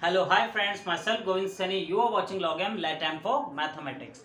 Hello hi friends, my self Govind Saini, you are watching log let M for mathematics.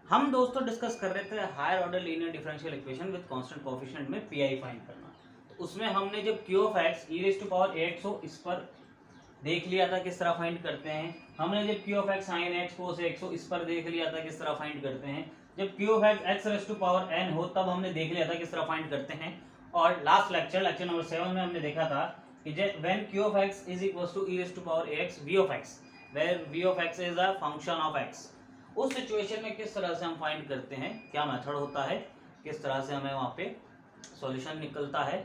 हम दोस्तों discuss कर रहे थे higher order linear differential equation with constant coefficient में PI find करना। तो उसमें हमने जब Q of X E raised to power X हो इस पर देख लिया था किस तरह फाइंड करते हैं। हमने जब Q of x sine x cos x हो इस पर देख लिया था किस तरह फाइंड करते हैं। जब Q of x x raise to power n हो तब हमने देख लिया था किस तरह फाइंड करते हैं। और लास्ट लेक्चर नंबर 7 में हमने देखा था कि when q of x is equals to e raised to power ax v of x where v of x is a function of x, उस सिचुएशन में किस तरह से हम फाइंड करते हैं, क्या मेथड होता है, किस तरह से हमें वहाँ पे सॉल्यूशन निकलता है,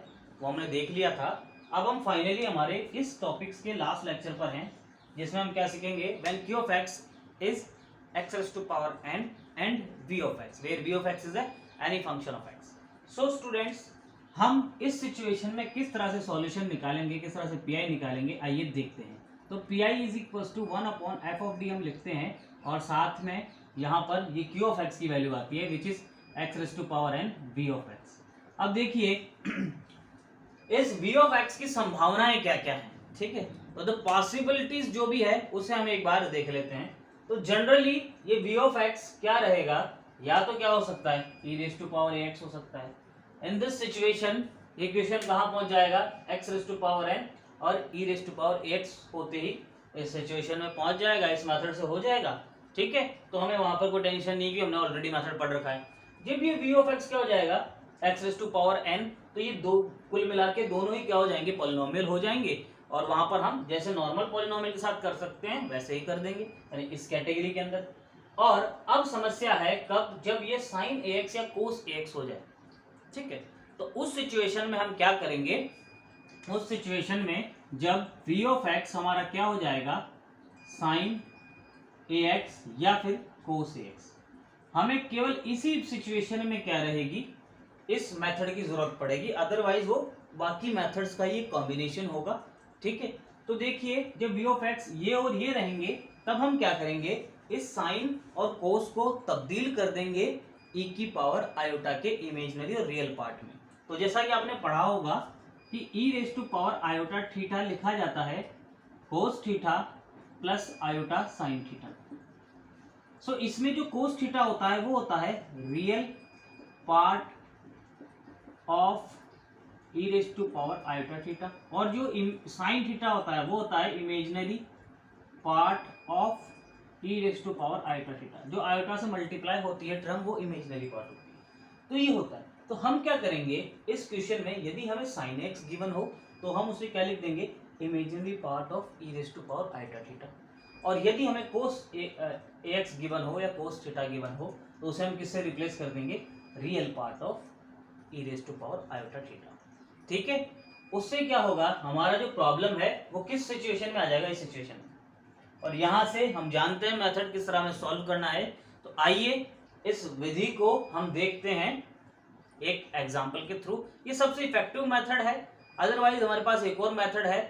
वो हमने देख लिया था। अब हम फाइनली हमारे इस टॉपिक्स के लास्ट लेक्चर पर हैं जिसमें हम क्या सीखेंगे when q of x is x raised to power n and v of x where v of x is a any function of x। so students, हम इस सिचुएशन में किस तरह से सॉल्यूशन निकालेंगे, किस तरह से पीआई निकालेंगे, आइए देखते हैं। तो pi is equals to 1/f(d) हम लिखते हैं और साथ में यहाँ पर ये q ऑफ x की वैल्यू आती है which is x raise to power n v of x। अब देखिए इस v ऑफ x की संभावनाएं क्या क्या हैं, ठीक है। तो द पॉसिबिलिटीज जो भी है उसे हम एक बार देख लेते हैं। तो जनरली ये v ऑफ x क्या रहेगा, या तो क्या हो सकता है e raise to power ax हो सकता है। इन दिस सिचुएशन ये इक्वेशन कहाँ पहुंच जाएगा, x raise to power n और e raise to power x होते ही इस सिचुएशन में पहुंच जाएगा, इस मेथड से हो जाएगा, ठीक है। तो हमें वहां पर कोई टेंशन नहीं कि हमने ऑलरेडी मेथड पढ़ रखा है। जब ये v ऑफ x क्या हो जाएगा x raise to power n, तो ये दो कुल मिला के दोनों ही क्या हो जाएंगे, पॉलिनोमियल हो जाएंगे। और वहां पर हम जैसे नॉर्मल पॉलिनोमियल के साथ कर सकते हैं वैसे ही कर देंगे, यानी इस कैटेगरी के अंदर। और अब समस्या है कब, जब ये साइन ax या कोस ax हो जाए, ठीक है। तो उस सिचुएशन में हम क्या करेंगे, उस सिचुएशन में जब v ऑफ x हमारा क्या हो जाएगा साइन ax या फिर कोस ax, हमें केवल इसी सिचुएशन में क्या रहेगी, इस मेथड की जरूरत पड़ेगी, अदरवाइज वो बाकी मेथड्स का ये कॉम्बिनेशन होगा, ठीक है। तो देखिए जब v ऑफ x ये और ये रहेंगे तब हम क्या करेंगे, इस साइन और कोस को तब्दील कर देंगे e की पावर आयोटा के इमेजिनरी और रियल पार्ट में। तो जैसा कि आपने पढ़ा होगा कि e raise to power iota theta लिखा जाता है cos theta plus iota sine theta. So इसमें जो कोस थीटा होता है वो होता है real part of e raise to power iota theta, और जो साइन थीटा होता है वो होता है imaginary part of e raise to power iota theta. जो आयोटा से मल्टीप्लाई होती है टर्म वो इमेजिनरी पार्ट होती है। तो ये होता है। तो हम क्या करेंगे इस क्वेश्चन में, यदि हमें साइन एक्स गिवन हो तो हम उसे क्या लिख देंगे, imaginary part of e raise to power iota theta. और यदि हमें कोस एक्स गिवन हो या कोस थीटा गिवन हो तो उसे हम किससे रिप्लेस कर देंगे, real part of e raise to power iota theta, ठीक है। उससे क्या होगा, हमारा जो प्रॉब्लम है वो किस सिचुएशन में आ जाएगा, इस सिचुएशन में। और यहां से हम जानते हैं मेथड किस तरह में सॉल्व करना है। तो आइए इस विधि को हम देखते हैं एक एग्जांपल के थ्रू। ये सबसे इफेक्टिव मेथड है, अदरवाइज हमारे पास एक और मेथड है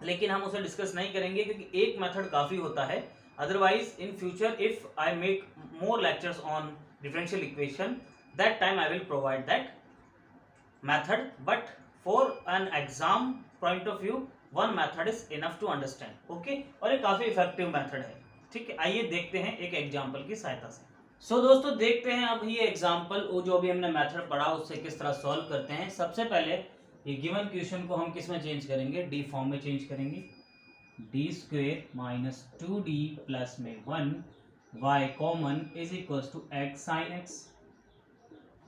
लेकिन हम उसे डिस्कस नहीं करेंगे क्योंकि एक मेथड काफी होता है। Otherwise in future if I make more lectures on differential equation that time I will provide that method, but for an exam point of view one method is enough to understand, okay. और ये काफी effective method है, ठीक है। आइए देखते हैं एक एग्जांपल की सहायता से। सो दोस्तों देखते हैं अब ये एग्जांपल, वो जो भी हमने मेथड पढ़ा उससे किस तरह सॉल्व करते हैं। सबसे पहले ये गिवन क्वेश्चन को हम किस में चेंज करेंगे, डी फॉर्म में चेंज करेंगे। D square minus 2d plus में 1 y common is equal to x sine x.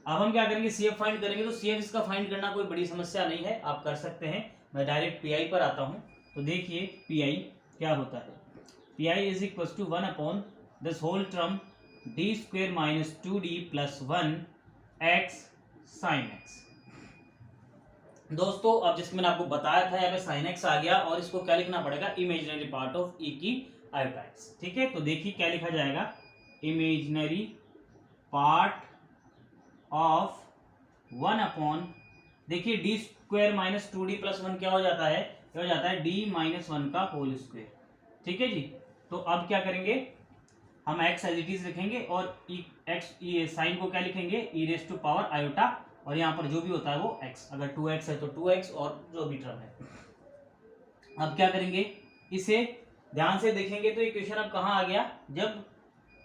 अब हम क्या करेंगे, सी एफ फाइंड करेंगे। तो सी एफ इसका फाइंड करना कोई बड़ी समस्या नहीं है, आप कर सकते हैं। मैं डायरेक्ट पी आई पर आता हूं। तो देखिए पी आई क्या होता है, P I is equal to 1/दिस whole term D square minus 2d plus 1 X sine X. दोस्तों अब जैसे मैंने आपको बताया था यहाँ पे साइन एक्स आ गया और इसको क्या लिखना पड़ेगा, इमेजिनरी पार्ट ऑफ e की आयोटा एक्स, ठीक है। तो देखिए क्या लिखा जाएगा, इमेजिनरी पार्ट ऑफ 1/, देखिए D square minus 2d plus 1 क्या हो जाता है, क्या हो जाता है d माइनस 1 का होल स्क्वायर, ठीक है जी। तो अब क्या करेंगे, हम x एज इट इज लिखेंगे और x साइन को क्या लिखेंगे, e raise to power iota, और यहाँ पर जो भी होता है वो x, अगर 2x है तो 2x और जो भी टर्म है। अब क्या करेंगे, इसे ध्यान से देखेंगे तो इक्वेशन अब कहाँ आ गया, जब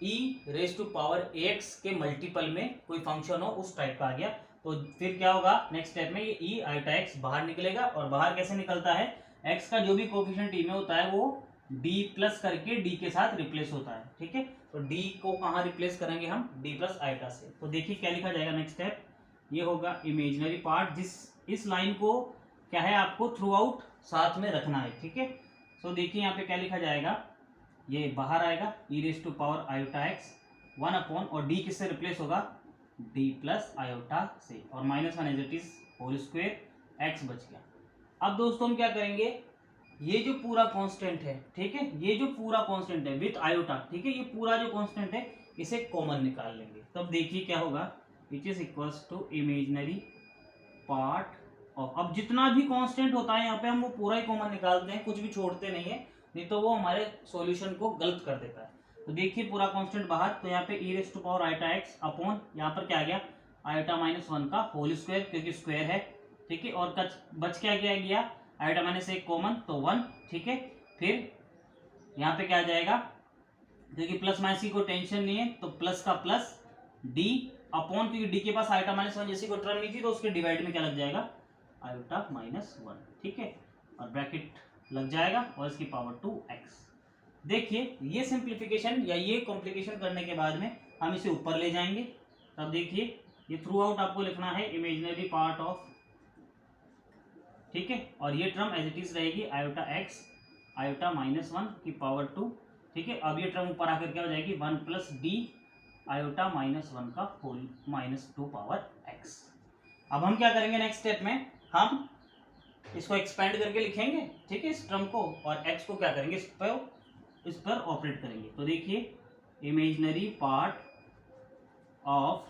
e⁻⁴ के मल्टीपल में कोई फंक्शन हो उस टाइप का आ गया। तो फिर क्या होगा नेक्स्ट स्टेप में, ये e आयोटा x बाहर निकलेगा, और बाहर कैसे निकलता है, x का जो भी कोफिशिएंट t में होता है वो d प्लस करके d के साथ रिप्लेस होता है। ठीक है, तो d को कहाँ रिप्लेस करेंगे हम, d प्लस आयोटा से। तो देखिए क्या लिखा जाएगा नेक्स्ट स्टेप, ये होगा इमेजिनरी पार्ट, इस लाइन को क्या है आपको थ्रू आउट साथ में रखना है। ठीक है, तो देखिए यहाँ पे क्या लिखा जाएगा, ये बाहर आएगा e⁻⁴ वन अपॉन, और d किससे रिप्लेस होगा, d प्लस आयोटा से, और -1 as it is whole square, x बच गया। अब दोस्तों हम क्या करेंगे, ये जो पूरा कांस्टेंट है, ठीक है, ये जो पूरा कांस्टेंट है विथ आयोटा, ठीक है, ये पूरा जो कांस्टेंट है इसे कॉमन निकाल लेंगे। तब देखिए क्या होगा, which is equals to imaginary part of, अब जितना भी कांस्टेंट होता है यहाँ पे हम वो पूरा ही कॉमन निकालते हैं, कुछ भी छोड़ते नहीं है, नहीं तो वो हमारे सॉल्यूशन को गलत कर देता है। तो देखिए पूरा कांस्टेंट बाहर, तो यहाँ पे e⁻⁴ अपॉन यहाँ पर क्या आ गया, i-1 का होल स्क्वायर, क्योंकि स्क्वायर है। ठीक है, और बच क्या गया i-1 कॉमन, तो 1। ठीक है, फिर यहाँ पे क्या आ जाएगा, क्योंकि प्लस माइनस की कोई टेंशन नहीं है, तो प्लस का प्लस d अपॉन, क्योंकि d के पास i-1 जैसी कोई टर्म नहीं थी, तो उसके डिवाइड में क्या लग जाएगा, i-1। ठीक है, और ब्रैकेट लग जाएगा और इसकी पावर 2x। देखिए ये सिंप्लीफिकेशन या ये कॉम्प्लिकेशन करने के बाद में हम इसे ऊपर ले जाएंगे। तब देखिए ये थ्रू आउट आपको लिखना है इमेजिनरी पार्ट ऑफ, ठीक है, और ये टर्म एज इट इज रहेगी i⁻x i⁻1 की पावर 2। ठीक है, अब ये टर्म ऊपर आकर क्या हो जाएगी, 1 प्लस d i⁻1 का होल -2 पावर x। अब हम क्या करेंगे नेक्स्ट स्टेप में, हम इसको एक्सपेंड करके लिखेंगे, ठीक है, इस टर्म को, और x को क्या करेंगे, इस पर ऑपरेट करेंगे। तो देखिए imaginary part of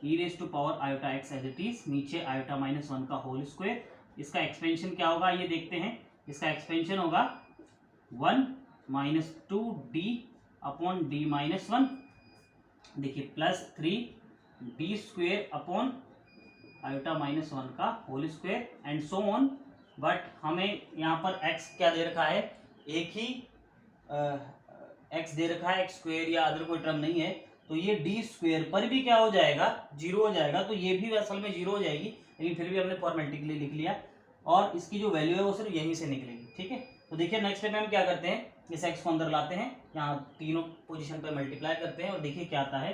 e⁻⁴ as it is, नीचे i⁻1 का होल स्क्वायर, इसका एक्सपेंशन क्या होगा ये देखते हैं, इसका एक्सपेंशन होगा 1 - 2d अपॉन d-1, देखिए प्लस 3d² अपॉन i⁻1 का whole square and so on. But हमें यहाँ पर x क्या दे रखा है, एक ही x दे रखा है, x² या अदर कोई टर्म नहीं है, तो ये d² पर भी क्या हो जाएगा, 0 हो जाएगा। तो ये भी असल में 0 हो जाएगी, लेकिन फिर भी हमने फॉर्मेलिटी के लिए लिख लिया, और इसकी जो वैल्यू है वो सिर्फ यहीं से निकलेगी। ठीक है, तो देखिए नेक्स्ट स्टेप में हम क्या करते हैं, इस x को अंदर लाते हैं, यहाँ तीनों पोजीशन पे मल्टीप्लाई करते हैं, और देखिए क्या आता है,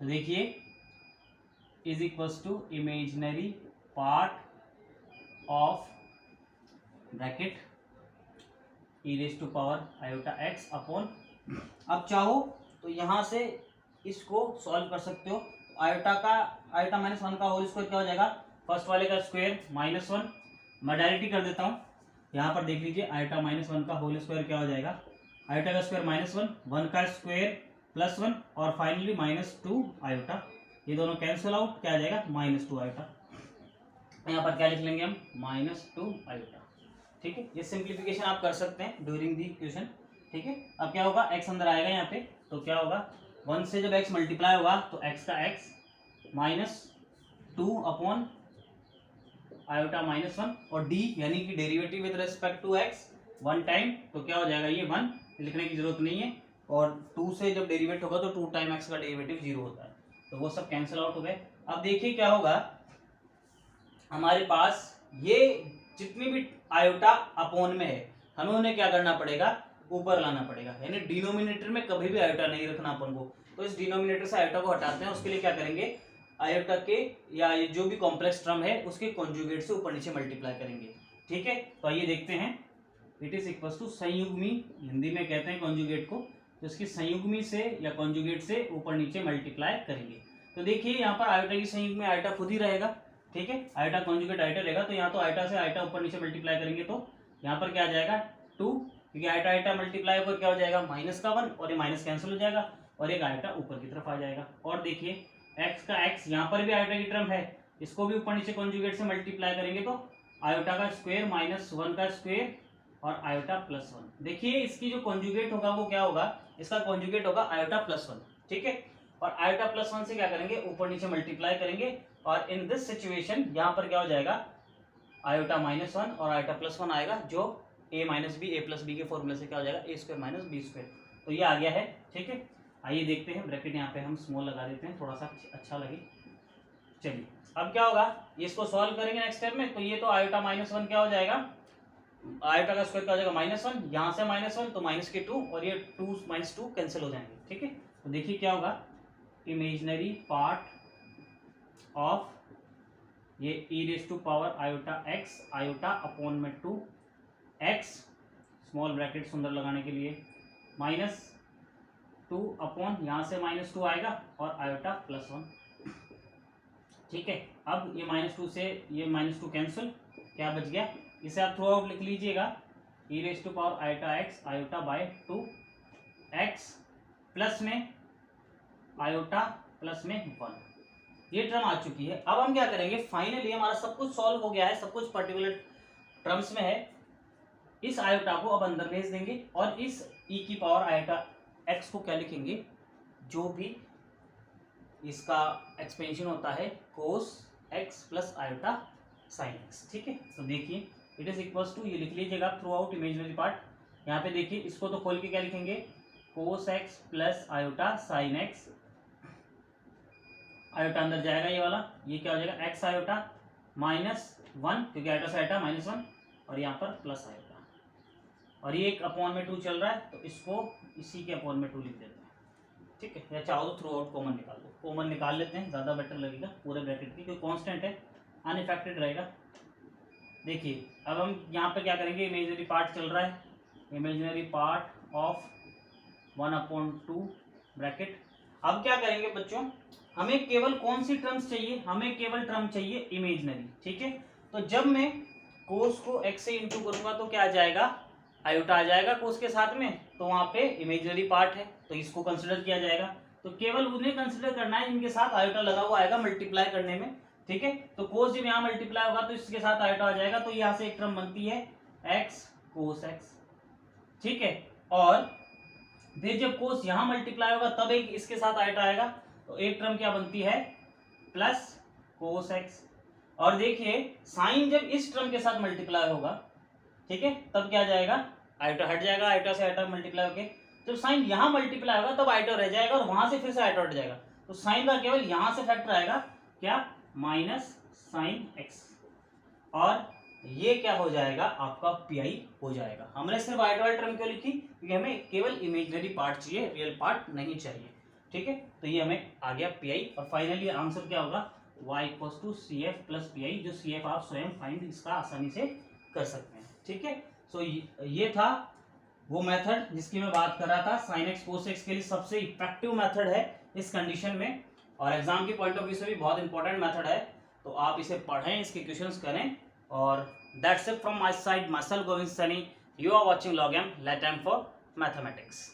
तो देखिए is equals to imaginary part of bracket e⁻⁴ upon, अब चाहो तो यहाँ से इसको सॉल्व कर सकते हो। आयोटा का i⁻1 का होल स्क्वायर क्या हो जाएगा, फर्स्ट वाले का स्क्वायर -1, मैं डायरेक्ट ही कर देता हूँ, यहाँ पर देख लीजिए i⁻1 का होल स्क्वायर क्या हो जाएगा, आयोटा का स्क्वायर -1, 1 का स्क्वायर +1, और फाइनली -2 आयोटा, ये दोनों कैंसिल आउट, क्या आ जाएगा -2 आयोटा। यहाँ पर क्या लिख लेंगे हम, -2 आयोटा। ठीक है, ये सिंप्लीफिकेशन आप कर सकते हैं ड्यूरिंग दी क्वेश्चन। ठीक है, अब क्या होगा, x अंदर आएगा यहाँ पे, तो क्या होगा, 1 से जब x मल्टीप्लाई होगा तो x का x -2 अपॉन i⁻1, और d यानी कि derivative with respect to x 1 time, तो क्या हो जाएगा, ये 1 लिखने की जरूरत नहीं है, और 2 से जब डेरिवेट होगा तो 2 टाइम x का डेरिवेटिव 0 होता है, तो वो सब कैंसिल आउट हो गए। अब देखिए क्या होगा, हमारे पास ये जितनी भी आयोटा अपॉन में है, हमें उन्हें क्या करना पड़ेगा, ऊपर लाना पड़ेगा, यानी डिनोमिनेटर में कभी भी आयोटा नहीं रखना अपन को। तो इस डिनोमिनेटर से आयोटा को हटाते हैं, उसके लिए क्या करेंगे, आयोटा के या ये जो भी कॉम्प्लेक्स टर्म है उसके कॉन्जुगेट से ऊपर नीचे मल्टीप्लाई करेंगे। ठीक है, तो आइए देखते हैं, इट इज इक्वल्स टू संयुग्मी, हिंदी में कहते हैं कॉन्जुगेट को, तो इसकी संयुग्मी से या कॉन्जुगेट से ऊपर नीचे मल्टीप्लाई करेंगे। तो देखिए यहाँ पर आयोटा की संयुग्मी आयोटा खुद ही रहेगा, ठीक है, आयोटा कॉन्जुगेट आयोटा रहेगा, तो यहाँ तो आयोटा से आयोटा ऊपर नीचे मल्टीप्लाई करेंगे, तो यहाँ पर क्या आ जाएगा 2, क्योंकि आयोटा आयोटा मल्टीप्लाई होकर क्या हो जाएगा, -1, और ये माइनस कैंसिल हो जाएगा, और एक आयोटा ऊपर की तरफ आ जाएगा। और देखिए x का x, यहाँ पर भी आयोटा की टर्म है, इसको भी ऊपर नीचे कॉन्जुगेट से मल्टीप्लाई करेंगे, तो आयोटा का स्क्वायर -1 का स्क्वायर और आयोटा +1। देखिए इसकी जो कॉन्जुगेट होगा वो क्या होगा, इसका कॉन्जुगेट होगा आयोटा +1। ठीक है, और आयोटा +1 से क्या करेंगे, ऊपर नीचे मल्टीप्लाई करेंगे, और इन दिस सिचुएशन यहाँ पर क्या हो जाएगा, आयोटा -1 और आयोटा +1 आएगा, जो a minus B A plus B के फॉर्मूले से क्या हो जाएगा, a² माइनस b²। तो ये आ गया है, ठीक है। आइए देखते हैं, ब्रैकेट यहाँ पे हम स्मॉल लगा देते हैं थोड़ा सा अच्छा लगे। चलिए अब क्या होगा, ये इसको सॉल्व करेंगे नेक्स्ट स्टेप में। तो ये तो आयोटा -1 क्या हो जाएगा, आयोटा का स्क्वायर क्या हो जाएगा -1, यहाँ से -1 तो -2 और ये 2 -2 कैंसिल हो जाएंगे, ठीक है। तो देखिए क्या होगा, इमेजिनरी पार्ट ऑफ ये e⁻ iota x iota upon में 2x स्मॉल ब्रैकेट सुंदर लगाने के लिए -2 अपॉन यहाँ से -2 आएगा और आयोटा +1, ठीक है। अब ये -2 से ये -2 कैंसिल, क्या बच गया, इसे आप थ्रू आउट लिख लीजिएगा, e⁻ iota x iota by 2x plus में आयोटा प्लस में 1, ये टर्म आ चुकी है। अब हम क्या करेंगे, फाइनली हमारा सब कुछ सॉल्व हो गया है, सब कुछ पर्टिकुलर टर्म्स में है। इस आयोटा को अब अंदर भेज देंगे और इस e⁻ आयोटा x को क्या लिखेंगे, जो भी इसका एक्सपेंशन होता है cos x plus iota sin x, ठीक है। तो देखिए इट इज इक्वल्स टू, ये लिख लीजिएगा थ्रू आउट इमेजिनरी पार्ट। यहाँ पे देखिए इसको तो खोल के क्या लिखेंगे, cos x plus iota sin x, iota अंदर जाएगा ये वाला, ये क्या हो जाएगा x आयोटा -1 क्योंकि आयोटा से आयोटा -1 और यहाँ पर प्लस आयोटा, और ये एक अपॉन में 2 चल रहा है तो इसको इसी के अपॉन में 2 लिख देते हैं, ठीक है। या चाहो तो थ्रू आउट कॉमन निकाल दो, कॉमन निकाल लेते हैं, ज़्यादा बेटर लगेगा पूरे ब्रैकेट की, क्योंकि कांस्टेंट है अनइफेक्टेड रहेगा। देखिए अब हम यहाँ पे क्या करेंगे, इमेजिनरी पार्ट चल रहा है, इमेजिनरी पार्ट ऑफ 1/2 ब्रैकेट। अब क्या करेंगे बच्चों, हमें केवल कौन सी टर्म्स चाहिए, हमें केवल टर्म चाहिए इमेजिनरी, ठीक है। तो जब मैं कोस को x से इंटू करूंगा तो क्या आ जाएगा, आयोटा आ जाएगा कोस के साथ में, तो वहां पे इमेजिनरी पार्ट है तो इसको कंसिडर किया जाएगा। तो केवल उन्हें कंसिडर करना है जिनके साथ आयोटा लगा हुआ आएगा मल्टीप्लाई करने में, ठीक है। तो कोस जब यहाँ मल्टीप्लाई होगा तो इसके साथ आयोटा आ जाएगा, तो यहाँ से एक टर्म बनती है x कोस x, ठीक है। और फिर जब कोस यहाँ मल्टीप्लाई होगा तब एक इसके साथ आयोटा आएगा, तो एक टर्म क्या बनती है प्लस कोस x। और देखिए साइन जब इस टर्म के साथ मल्टीप्लाई होगा, ठीक है, तब क्या जाएगा, आयोटा हट जाएगा, आयोटा से आयोटा मल्टीप्लाई होके जब साइन यहाँ मल्टीप्लाई होगा तब आयोटा रह जाएगा और वहां से फिर से आयोटा हट जाएगा, तो साइन का केवल यहाँ से फैक्टर आएगा क्या, माइनस साइन x, और ये क्या हो जाएगा आपका पीआई हो जाएगा। हमने सिर्फ आयोटा वाली टर्म क्यों लिखी, क्योंकि हमें केवल इमेजिनरी पार्ट चाहिए, रियल पार्ट नहीं चाहिए, ठीक है। तो ये हमें आ गया पीआई, और फाइनली आंसर क्या होगा, y = CF प्लस पीआई, जो CF आप स्वयं फाइंड इसका आसानी से कर सकते हैं, ठीक है। सो ये था वो मेथड जिसकी मैं बात कर रहा था, sin x cos x के लिए सबसे इफेक्टिव मेथड है इस कंडीशन में, और एग्जाम के पॉइंट ऑफ व्यू से भी बहुत इंपॉर्टेंट मेथड है। तो आप इसे पढ़ें, इसके क्वेश्चंस करें, और that's it from my side, my self Govind Saini, you are watching log M, let time for mathematics.